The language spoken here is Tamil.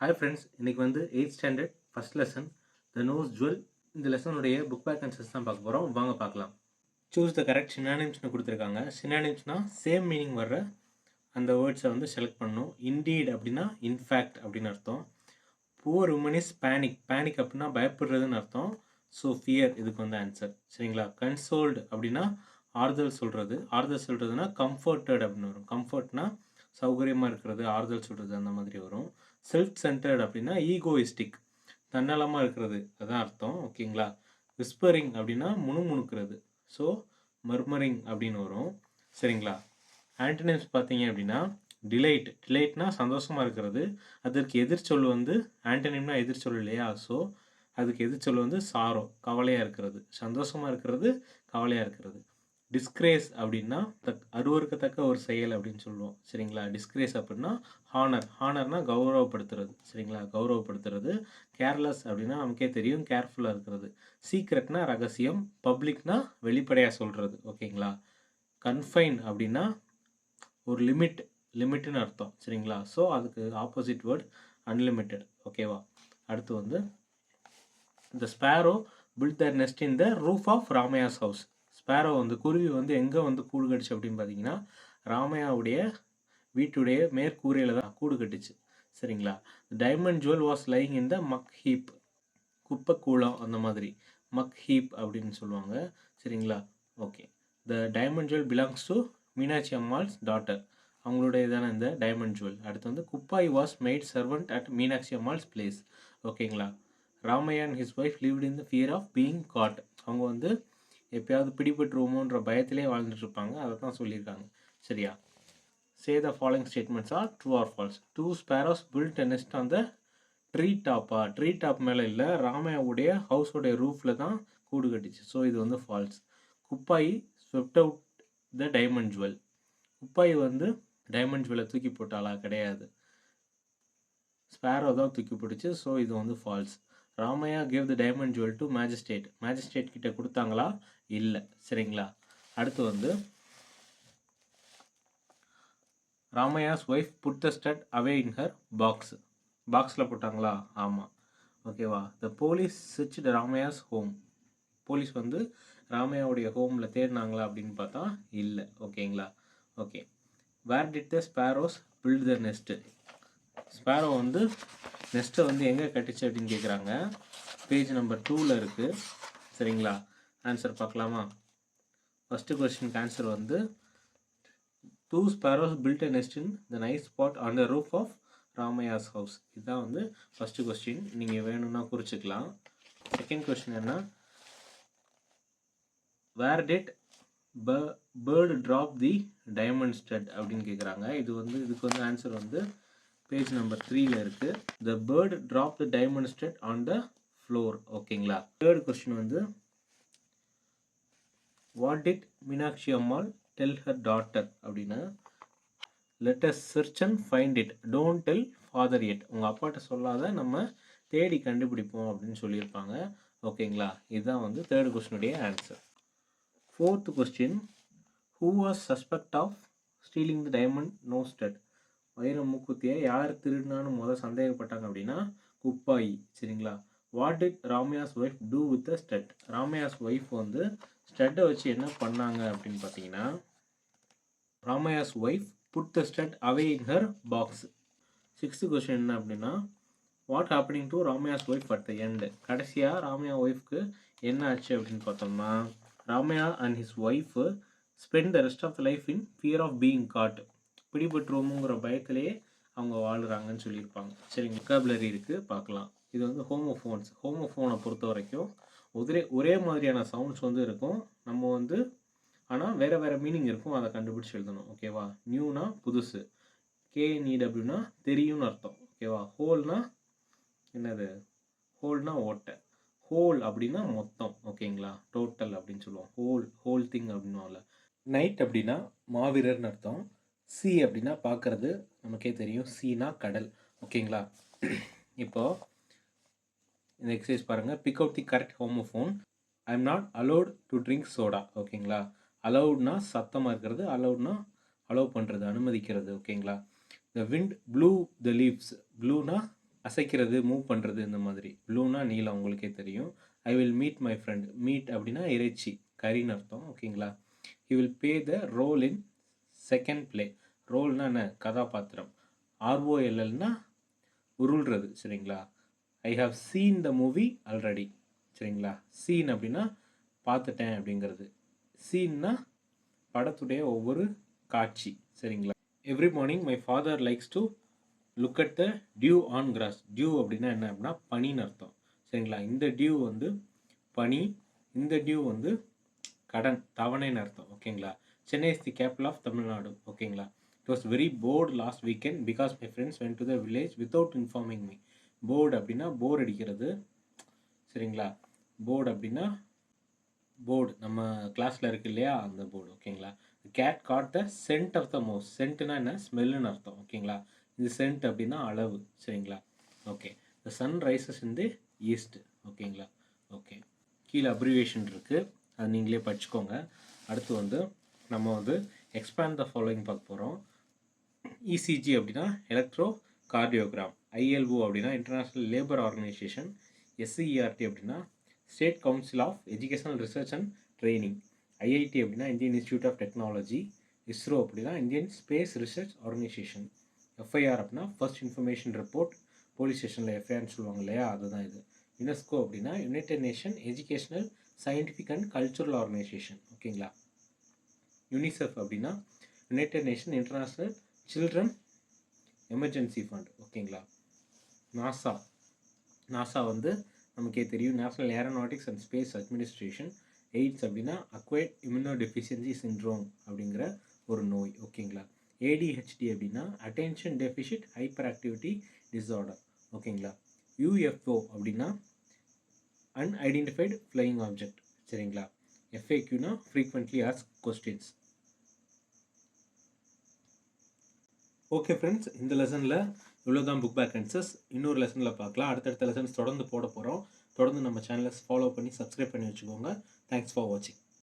ஹாய் ஃப்ரெண்ட்ஸ், இன்றைக்கி வந்து 8th standard first lesson the nose jewel. இந்த லெசனுடைய புக் பேக் ஆன்சர்ஸ் தான் பார்க்க போகிறோம். வாங்க பார்க்கலாம். சூஸ் த கரெக்ட் சினானிம்ஸ்னு கொடுத்துருக்காங்க. சினானிம்ஸ்னால் சேம் மீனிங் வர்ற அந்த வேர்ட்ஸை வந்து செலக்ட் பண்ணணும். இன்டீட் அப்படின்னா இன்ஃபேக்ட் அப்படின்னு அர்த்தம். Poor woman is panic. Panic அப்படின்னா பயப்படுறதுன்னு அர்த்தம். ஸோ ஃபியர் இதுக்கு வந்து ஆன்சர். சரிங்களா. கன்சோல்டு அப்படின்னா ஆறுதல் சொல்கிறது. ஆறுதல் சொல்கிறதுனா கம்ஃபர்டட் அப்படின்னு வரும். கம்ஃபர்ட்னா சௌகரியமாக இருக்கிறது, ஆறுதல் சொல்கிறது அந்த மாதிரி வரும். செல்ஃப் சென்டர்ட் அப்படின்னா ஈகோயிஸ்டிக், தன்னலமாக இருக்கிறது, அதுதான் அர்த்தம். ஓகேங்களா. விஸ்பரிங் அப்படின்னா முணுமுணுக்கிறது. ஸோ மர்மரிங் அப்படின்னு வரும். சரிங்களா. ஆன்டனிம்ஸ் பார்த்தீங்க அப்படின்னா டிலைட். டிலைட்னா சந்தோஷமாக இருக்கிறது. அதற்கு எதிர்ச்சொல் வந்து ஆன்டனிம்னா எதிர்ச்சொல் இல்லையா. ஸோ அதுக்கு எதிர்ச்சொல் வந்து சாரோ, கவலையாக இருக்கிறது. சந்தோஷமாக இருக்கிறது, கவலையாக இருக்கிறது. டிஸ்கிரேஸ் அப்படின்னா அருவருக்கத்தக்க ஒரு செயல் அப்படின்னு சொல்லுவோம். சரிங்களா. டிஸ்கிரேஸ் அப்படின்னா ஹானர். ஹானர்னா கௌரவப்படுத்துறது. சரிங்களா, கௌரவப்படுத்துறது. கேர்லெஸ் அப்படின்னா நமக்கே தெரியும், கேர்ஃபுல்லாக இருக்கிறது. சீக்ரெட்னா ரகசியம். பப்ளிக்னா வெளிப்படையாக சொல்கிறது. ஓகேங்களா. கன்ஃபைன் அப்படின்னா ஒரு லிமிட்னு அர்த்தம். சரிங்களா. ஸோ அதுக்கு ஆப்போசிட் வேர்ட் அன்லிமிட்டெட். ஓகேவா. அடுத்து வந்து the sparrow built the nest in the roof of Ramaiah's house. Sparrow வந்து குருவி வந்து எங்கே வந்து கூடு கட்டுச்சு அப்படின்னு பார்த்தீங்கன்னா ராமையாவுடைய வீட்டுடைய மேற்கூரையில் தான் கூடு கட்டுச்சு. சரிங்களா. Diamond jewel was lying in the muck heap. குப்பை கூளம் அந்த மாதிரி மக் ஹீப் அப்படின்னு சொல்லுவாங்க. சரிங்களா. Okay. The diamond jewel belongs to Meenakshi Ammal's daughter. அவங்களுடைய தானே இந்த டைமண்ட் ஜுவல். அடுத்து வந்து Kuppai was made servant at Meenakshi Ammal's place. ஓகேங்களா. Ramaiah and his wife lived in the fear of being caught. அவங்க வந்து எப்பயாவது பிடிபட்டுருவோமோன்ற பயத்திலே வாழ்ந்துட்டு இருப்பாங்க. அதை தான் சொல்லியிருக்காங்க. சரியா. Say the following statements are true or false. 2 sparrows built a nest on the tree டாப்பா. ட்ரீ டாப் மேலே இல்லை, ராமையாவுடைய ஹவுஸோடைய ரூஃபில் தான் கூடு கட்டிச்சு. ஸோ இது வந்து false. Kuppai swept out the diamond jewel. குப்பாய் வந்து டைமண்ட் ஜுவலை தூக்கி போட்டாளா? கிடையாது, ஸ்பேரோ தான் தூக்கி போட்டுச்சு. ஸோ இது வந்து false. Ramaiah gave the diamond jewel to magistrate. Magistrate கிட்ட கொடுத்தாங்களா? இல்லை. சரிங்களா. அடுத்து வந்து Ramaiah's wife put the stud away in her box. பாக்ஸில் போட்டாங்களா? ஆமாம். ஓகேவா. The police searched Ramaiah's home. Police வந்து ராமையாவுடைய ஹோமில் தேடினாங்களா அப்படின்னு பார்த்தா இல்லை. ஓகேங்களா. Okay. Where did the sparrows build the nest. Sparrow வந்து நெஸ்ட்டை வந்து எங்கே கட்டுச்சு அப்படின்னு கேட்குறாங்க. பேஜ் நம்பர் 2ல் இருக்குது. சரிங்களா. ஆன்சர் பார்க்கலாமா. ஃபஸ்ட்டு கொஸ்டினுக்கு ஆன்சர் வந்து 2 sparrows built a nest in the nice spot on the roof of Ramaiah's house. இதுதான் வந்து ஃபஸ்ட்டு கொஸ்டின். நீங்கள் வேணும்னா குறிச்சிக்கலாம். செகண்ட் கொஸ்டின் என்ன, where did bird drop the diamond stud அப்படின்னு கேட்குறாங்க. இதுக்கு வந்து ஆன்சர் வந்து பேஜ் நம்பர் 3ல் இருக்குது. The bird drop the diamond stud on the floor. ஓகேங்களா. தேர்ட் கொஸ்டின் வந்து what did Meenakshi Ammal tell her daughter அப்படின்னா let us search and find it, don't tell father it. உங்கள் அப்பாட்ட சொல்லாத, நம்ம தேடி கண்டுபிடிப்போம் அப்படின்னு சொல்லியிருப்பாங்க. ஓகேங்களா. இதுதான் வந்து தேர்ட் கொஸ்டினுடைய answer. Fourth question, who was suspect of stealing the diamond nose stud. வைர மூக்குத்தியை யார் திருடினான்னு சந்தேகப்பட்டாங்க அப்படின்னா குப்பாயி. சரிங்களா. What did Ramaiah's wife do with the stud. Ramaiah's wife வந்து ஸ்டட்டை வச்சு என்ன பண்ணாங்க அப்படின்னு பார்த்தீங்கன்னா Ramaiah's wife put the stud away in her box. Sixth question என்ன அப்படின்னா what happening to Ramaiah's wife at the end. கடைசியாக ராமையா ஒய்ஃப்க்கு என்ன ஆச்சு அப்படின்னு பார்த்தோம்னா Ramaiah and his wife spend the rest of the life in fear of being caught. பிடிபட்டுருவோமுங்கிற பயத்திலேயே அவங்க வாழ்கிறாங்கன்னு சொல்லியிருப்பாங்க. சரிங்க. வொக்காபுலரி இருக்குது, பார்க்கலாம். இது வந்து ஹோமோஃபோன்ஸ். ஹோமோஃபோனை பொறுத்த வரைக்கும் ஒரே மாதிரியான சவுண்ட்ஸ் வந்து இருக்கும். நம்ம வந்து ஆனால் வேறு வேறு மீனிங் இருக்கும், அதை கண்டுபிடிச்சி எழுதணும். ஓகேவா. நியூனா புதுசு, கேஇடபிள்யூனா தெரியும்னு அர்த்தம். ஓகேவா. ஹோல்னா என்னது, ஹோல்னா ஓட்டை, ஹோல் அப்படின்னா மொத்தம். ஓகேங்களா. டோட்டல் அப்படின்னு சொல்லுவோம். Whole thing அப்படின்னுவாங்கல்ல. நைட் அப்படின்னா மாவீரர்னு அர்த்தம். சி அப்படின்னா பார்க்குறது, நமக்கே தெரியும், சீனா கடல். ஓகேங்களா. இப்போது இந்த எக்ஸசைஸ் பாருங்கள். Pick out the correct homophone. I am not allowed to drink soda. ஓகேங்களா. அலவுட்னா சத்தமாக இருக்கிறது, அலவுட்னா அலோவ் பண்ணுறது, அனுமதிக்கிறது. ஓகேங்களா. The wind blew the leaves. ப்ளூனா அசைக்கிறது, மூவ் பண்ணுறது இந்த மாதிரி. ப்ளூனா நீலம் உங்களுக்கே தெரியும். I will meet my friend. Meat அப்படின்னா இறைச்சி, கறின்னு அர்த்தம். ஓகேங்களா? He will play the role in second play. ரோல்னா என்ன? கதாபாத்திரம். ஆர்ஓஎல்எல்னா உருள்றது. சரிங்களா? I have seen the movie already. சரிங்களா? சீன் அப்படின்னா பார்த்துட்டேன் அப்படிங்கிறது. சீன்னா படத்துடைய ஒவ்வொரு காட்சி. சரிங்களா? Every morning my father likes to look at the dew on grass. Dew அப்படின்னா என்ன அப்படின்னா பனின்னு அர்த்தம். சரிங்களா? இந்த டியூ வந்து பனி, இந்த டியூ வந்து கடன், தவணைன்னு அர்த்தம். ஓகேங்களா? Chennai is the capital of Tamil Nadu. ஓகேங்களா? It was very bored last weekend because my friends went to the village without informing me. Bored அப்படின்னா போர் அடிக்கிறது. சரிங்களா? போர்டு அப்படின்னா போர்டு நம்ம கிளாஸில் இருக்கு இல்லையா, அந்த போர்டு. ஓகேங்களா? Cat caught the scent of the mouse. சென்ட்னா என்ன? ஸ்மெல்லுன்னு அர்த்தம். ஓகேங்களா? இது சென்ட் அப்படின்னா அளவு. சரிங்களா? Okay. The sun rises in the east. ஓகேங்களா? ஓகே. கீழே அப்ரிவேஷன் இருக்குது, அது நீங்களே படிச்சுக்கோங்க. அடுத்து வந்து நம்ம வந்து எக்ஸ்பேண்ட் த ஃபாலோயிங் பார்க்க போகிறோம். இசிஜி அப்படின்னா எலக்ட்ரோ கார்டியோகிராம். ஐஎல்ஓ அப்படின்னா இன்டர்நேஷ்னல் லேபர் ஆர்கனைசேஷன். எஸ்சிஇஆர்டி அப்படின்னா state council of educational research and training. IIT அப்படின்னா Indian institute of technology. ISRO அப்படின்னா Indian space research organisation. FIR அப்படின்னா ஃபர்ஸ்ட் இன்ஃபர்மேஷன் ரிப்போர்ட். போலீஸ் ஸ்டேஷனில் எஃப்ஐஆர்னு சொல்லுவாங்க இல்லையா, அதுதான் இது. யுனெஸ்கோ அப்படின்னா United Nation educational scientific and cultural organisation. ஓகேங்களா? யுனிசெஃப் அப்படின்னா United Nation international children emergency fund. ஓகேங்களா? நாசா. நாசா வந்து நமக்கே தெரியும், national aeronautics and space administration. AIDS அப்படின்னா அக்வைர்ட் இம்யூனோடெஃபிஷியன்சி சிண்ட்ரோம் அப்படிங்கிற ஒரு நோய். ஓகேங்களா? ஏடிஹெச்டி அப்படின்னா attention deficit hyper activity disorder. ஓகேங்களா? யூஎஃப்ஓ அப்படின்னா அன்ஐடென்டிஃபைடு ஃப்ளையிங் ஆப்ஜெக்ட். சரிங்களா? எஃப்ஏக்யூனா frequently ask questions. Okay friends, இந்த லெசனில் இவ்வளோ தான் புக் பேக் ஆன்சர்ஸ். இன்னொரு லெசனில் பார்க்கலாம். அடுத்தடுத்த லெசன்ஸ் தொடர்ந்து போட போகிறோம். தொடர்ந்து நம்ம சேனலை ஃபாலோ பண்ணி சப்ஸ்கிரைப் பண்ணி வச்சுக்கோங்க. தேங்க்ஸ் ஃபார் வாட்சிங்.